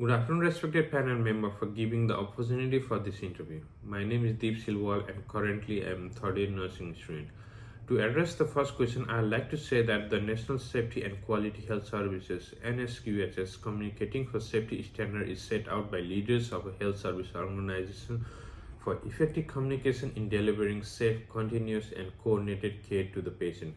Good afternoon, respected panel member, for giving the opportunity for this interview. My name is Deep Silwal and currently I am third year nursing student. To address the first question, I would like to say that the National Safety and Quality Health Services (NSQHS) communicating for safety standard is set out by leaders of a health service organization for effective communication in delivering safe, continuous, and coordinated care to the patient.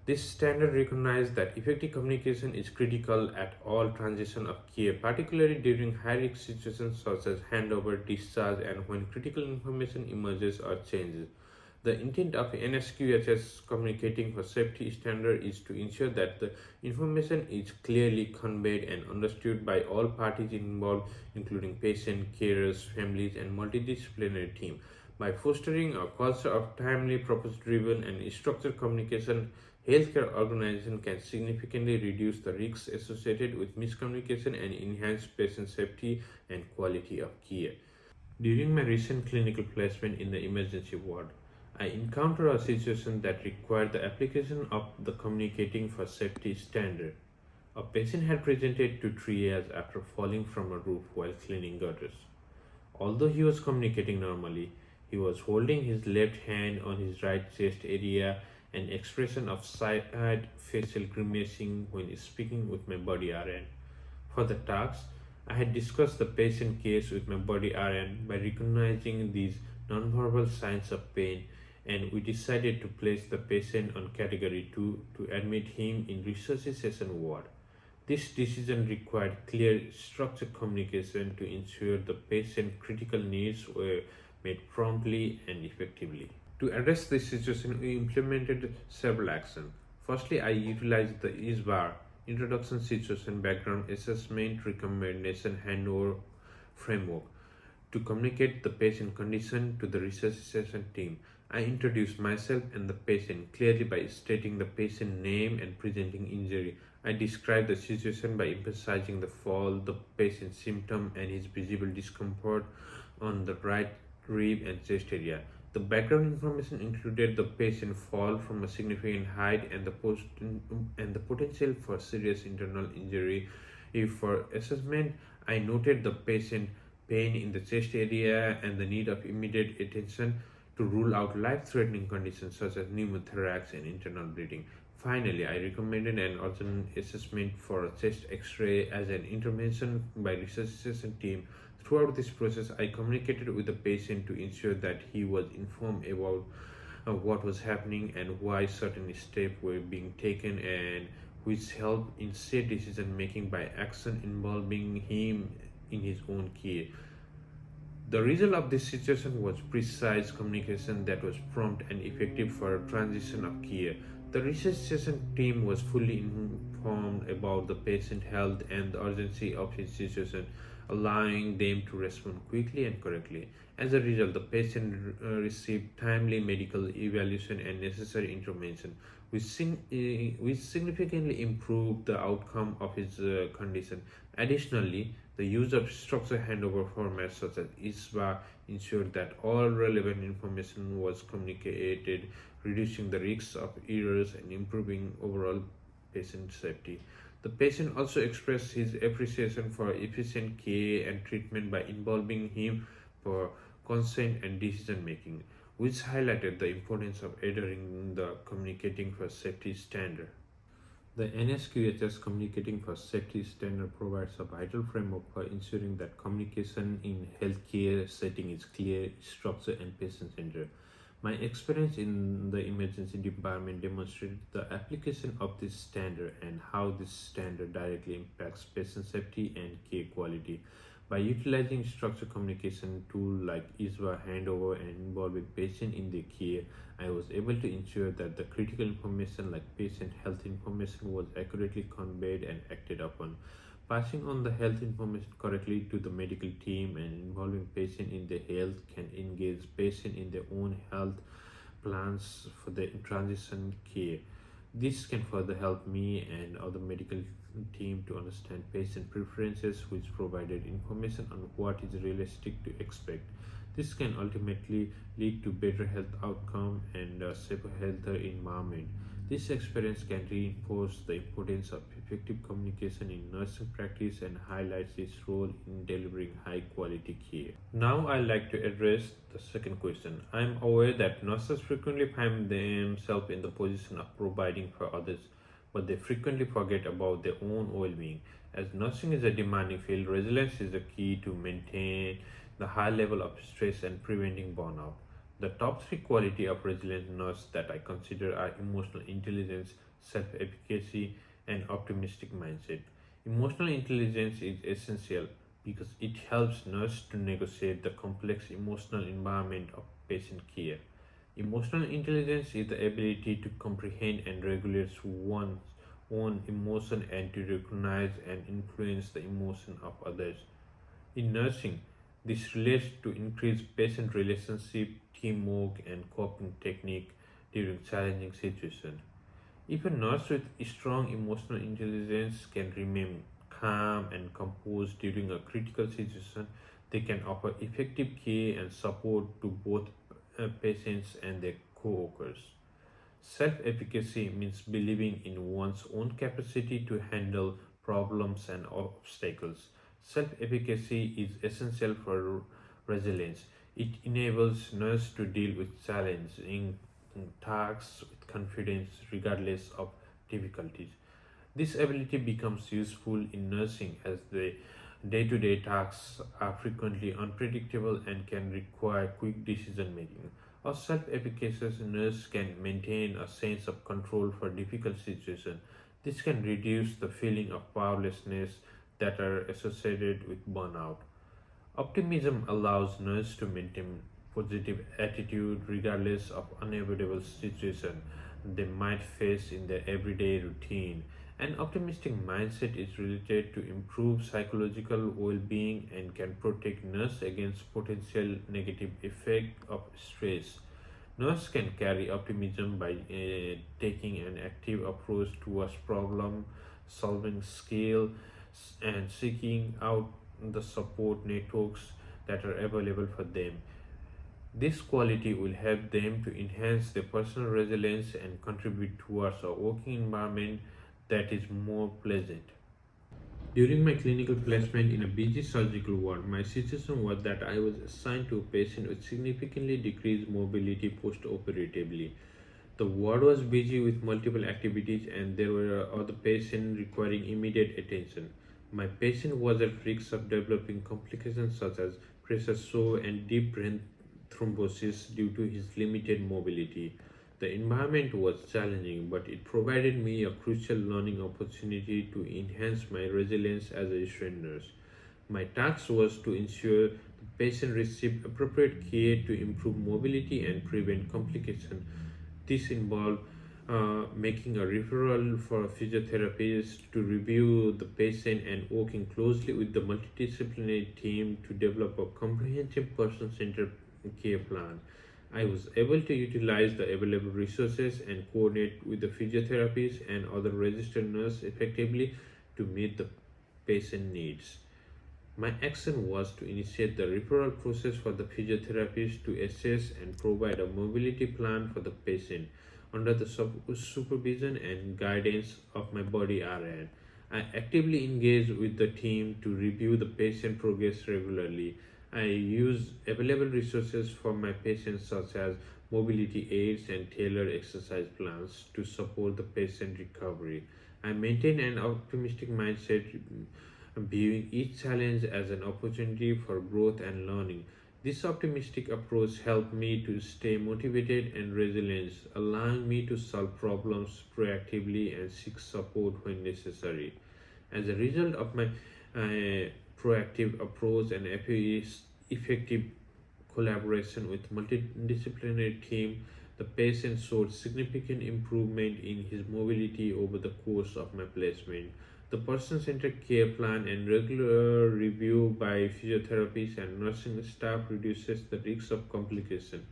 This standard recognizes that effective communication is critical at all transition of care, particularly during high-risk situations such as handover, discharge, and when critical information emerges or changes. The intent of NSQHS communicating for safety standard is to ensure that the information is clearly conveyed and understood by all parties involved, including patient, carers, families, and multidisciplinary team. By fostering a culture of timely, purpose-driven, and structured communication, healthcare organizations can significantly reduce the risks associated with miscommunication and enhance patient safety and quality of care. During my recent clinical placement in the emergency ward, I encountered a situation that required the application of the communicating for safety standard. A patient had presented to triage after falling from a roof while cleaning gutters. Although he was communicating normally, he was holding his left hand on his right chest area, an expression of side facial grimacing when speaking with my body RN. For the task, I had discussed the patient case with my body RN by recognizing these nonverbal signs of pain, and we decided to place the patient on category 2 to admit him in resuscitation ward. This decision required clear, structured communication to ensure the patient's critical needs were met promptly and effectively. To address this situation, we implemented several actions. Firstly, I utilized the ISBAR Introduction Situation Background Assessment Recommendation Handover Framework to communicate the patient condition to the resuscitation team. I introduced myself and the patient clearly by stating the patient name and presenting injury. I described the situation by emphasizing the fall, the patient's symptom, and his visible discomfort on the right rib and chest area. The background information included the patient fall from a significant height and the potential for serious internal injury. For assessment, I noted the patient pain in the chest area and the need of immediate attention to rule out life-threatening conditions such as pneumothorax and internal bleeding. Finally, I recommended an urgent assessment for a chest X-ray as an intervention by resuscitation team. Throughout this process, I communicated with the patient to ensure that he was informed about what was happening and why certain steps were being taken, and which helped in safe decision making by action involving him in his own care. The result of this situation was precise communication that was prompt and effective for a transition of care. The resuscitation team was fully informed about the patient's health and the urgency of his situation, allowing them to respond quickly and correctly. As a result, the patient received timely medical evaluation and necessary intervention, which significantly improved the outcome of his condition. Additionally, the use of structured handover formats such as ISBA ensured that all relevant information was communicated, reducing the risks of errors and improving overall patient safety. The patient also expressed his appreciation for efficient care and treatment by involving him for consent and decision making, which highlighted the importance of adhering the communicating for safety standard. The NSQHS communicating for safety standard provides a vital framework for ensuring that communication in healthcare setting is clear, structured, and patient-centered. My experience in the emergency department demonstrated the application of this standard and how this standard directly impacts patient safety and care quality. By utilizing structured communication tools like ISBA handover and involving patient in their care, I was able to ensure that the critical information like patient health information was accurately conveyed and acted upon. Passing on the health information correctly to the medical team and involving patient in their health can engage patient in their own health plans for the transition care. This can further help me and other medical team to understand patient preferences, which provided information on what is realistic to expect. This can ultimately lead to better health outcome and a safer, healthier environment. This experience can reinforce the importance of effective communication in nursing practice and highlights its role in delivering high quality care. Now I'd like to address the second question. I'm aware that nurses frequently find themselves in the position of providing for others, but they frequently forget about their own well-being. As nursing is a demanding field, resilience is the key to maintain the high level of stress and preventing burnout. The top three quality of resilient nurse that I consider are emotional intelligence, self-efficacy, and optimistic mindset. Emotional intelligence is essential because it helps nurse to negotiate the complex emotional environment of patient care. Emotional intelligence is the ability to comprehend and regulate one's own emotion and to recognize and influence the emotion of others. In nursing, this relates to increased patient relationship, teamwork, and coping technique during challenging situations. If a nurse with strong emotional intelligence can remain calm and composed during a critical situation, they can offer effective care and support to both patients and their co-workers. Self-efficacy means believing in one's own capacity to handle problems and obstacles. Self-efficacy is essential for resilience. It enables nurse to deal with challenging tasks with confidence regardless of difficulties. This ability becomes useful in nursing as the day-to-day tasks are frequently unpredictable and can require quick decision making. A self-efficacious nurse can maintain a sense of control for difficult situations. This can reduce the feeling of powerlessness that are associated with burnout. Optimism allows nurses to maintain positive attitude regardless of unavoidable situation they might face in their everyday routine. An optimistic mindset is related to improved psychological well-being and can protect nurse against potential negative effect of stress. Nurse can carry optimism by taking an active approach towards problem solving skill and seeking out the support networks that are available for them. This quality will help them to enhance their personal resilience and contribute towards a working environment that is more pleasant. During my clinical placement in a busy surgical ward, my situation was that I was assigned to a patient with significantly decreased mobility post-operatively. The ward was busy with multiple activities and there were other patients requiring immediate attention. My patient was at risk of developing complications such as pressure sore and deep brain thrombosis due to his limited mobility. The environment was challenging, but it provided me a crucial learning opportunity to enhance my resilience as a resident nurse. My task was to ensure the patient received appropriate care to improve mobility and prevent complications. This involved making a referral for a physiotherapist to review the patient and working closely with the multidisciplinary team to develop a comprehensive person-centered care plan. I was able to utilize the available resources and coordinate with the physiotherapists and other registered nurses effectively to meet the patient needs. My action was to initiate the referral process for the physiotherapist to assess and provide a mobility plan for the patient under the supervision and guidance of my body RN. I actively engaged with the team to review the patient progress regularly. I use available resources for my patients such as mobility aids and tailored exercise plans to support the patient recovery. I maintain an optimistic mindset, viewing each challenge as an opportunity for growth and learning. This optimistic approach helped me to stay motivated and resilient, allowing me to solve problems proactively and seek support when necessary. As a result of my proactive approach and effective collaboration with multidisciplinary team, the patient showed significant improvement in his mobility over the course of my placement. The person-centered care plan and regular review by physiotherapists and nursing staff reduces the risk of complication.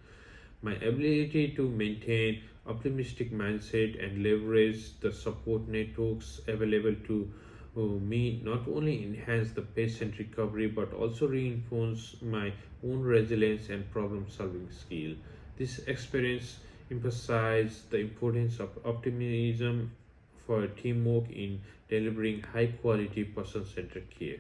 My ability to maintain optimistic mindset and leverage the support networks available to me not only enhance the patient recovery but also reinforce my own resilience and problem solving skill. This experience emphasized the importance of optimism for teamwork in delivering high quality person centered care.